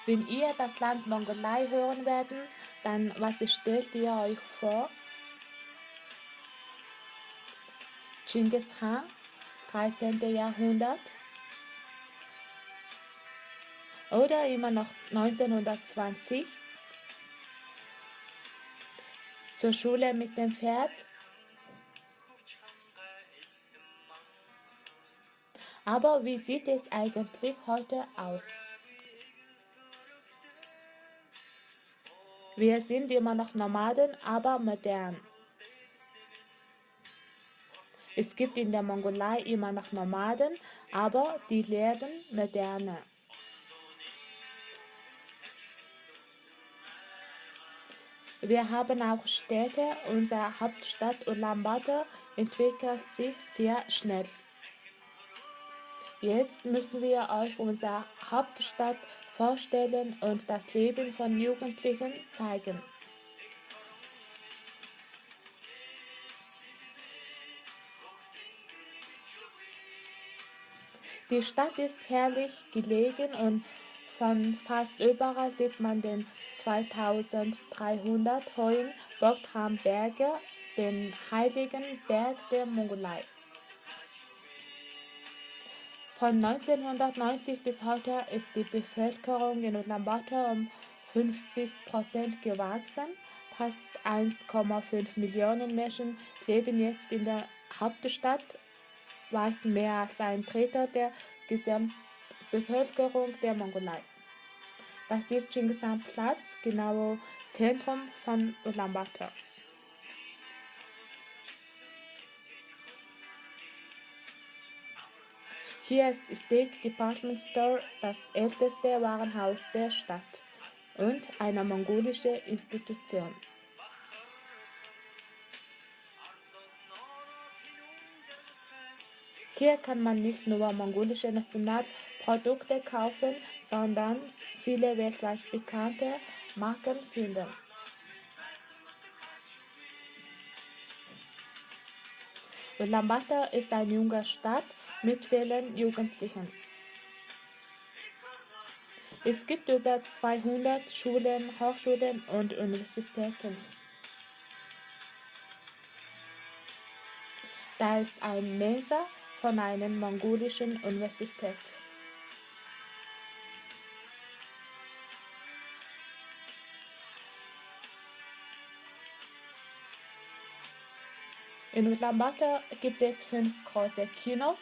Wenn ihr das Land Mongolei hören werden, dann was stellt ihr euch vor? Genghis Khan, 13. Jahrhundert? Oder immer noch 1920? Zur Schule mit dem Pferd? Aber wie sieht es eigentlich heute aus? Wir sind immer noch Nomaden, aber modern. Es gibt in der Mongolei immer noch Nomaden, aber die leben moderner. Wir haben auch Städte, unsere Hauptstadt Ulaanbaatar entwickelt sich sehr schnell. Jetzt möchten wir euch unsere Hauptstadt vorstellen und das Leben von Jugendlichen zeigen. Die Stadt ist herrlich gelegen und von fast überall sieht man den 2300 hohen Bogdram-Berge, den heiligen Berg der Mongolei. Von 1990 bis heute ist die Bevölkerung in Ulaanbaatar um 50% gewachsen. Fast 1,5 Millionen Menschen leben jetzt in der Hauptstadt, weit mehr als ein Drittel der Gesamtbevölkerung der Mongolei. Das ist Chingsan-Platz, genau Zentrum von Ulaanbaatar. Hier ist State Department Store, das älteste Warenhaus der Stadt und eine mongolische Institution. Hier kann man nicht nur mongolische Nationalprodukte kaufen, sondern viele weltweit bekannte Marken finden. Ulaanbaatar ist eine junge Stadt mit vielen Jugendlichen. Es gibt über 200 Schulen, Hochschulen und Universitäten. Da ist ein Mensa von einer mongolischen Universität. In Ulaanbaatar gibt es 5 große Kinos.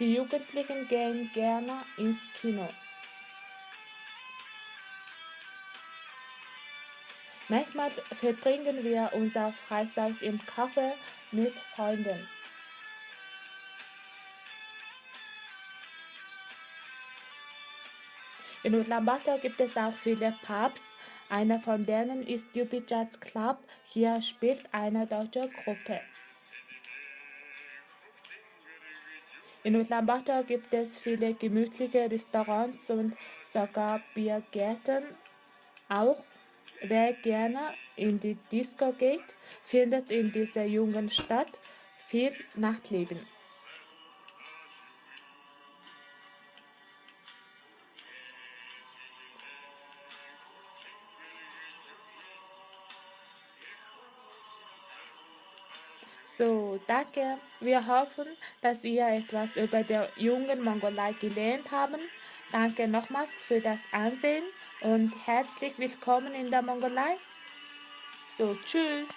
Die Jugendlichen gehen gerne ins Kino. Manchmal verbringen wir unsere Freizeit im Café mit Freunden. In Ulaanbaatar gibt es auch viele Pubs. Einer von denen ist Yubi Jazz Club. Hier spielt eine deutsche Gruppe. In Ulaanbaatar gibt es viele gemütliche Restaurants und sogar Biergärten. Auch wer gerne in die Disco geht, findet in dieser jungen Stadt viel Nachtleben. So, danke. Wir hoffen, dass ihr etwas über die jungen Mongolei gelernt habt. Danke nochmals für das Ansehen und herzlich willkommen in der Mongolei. So, tschüss.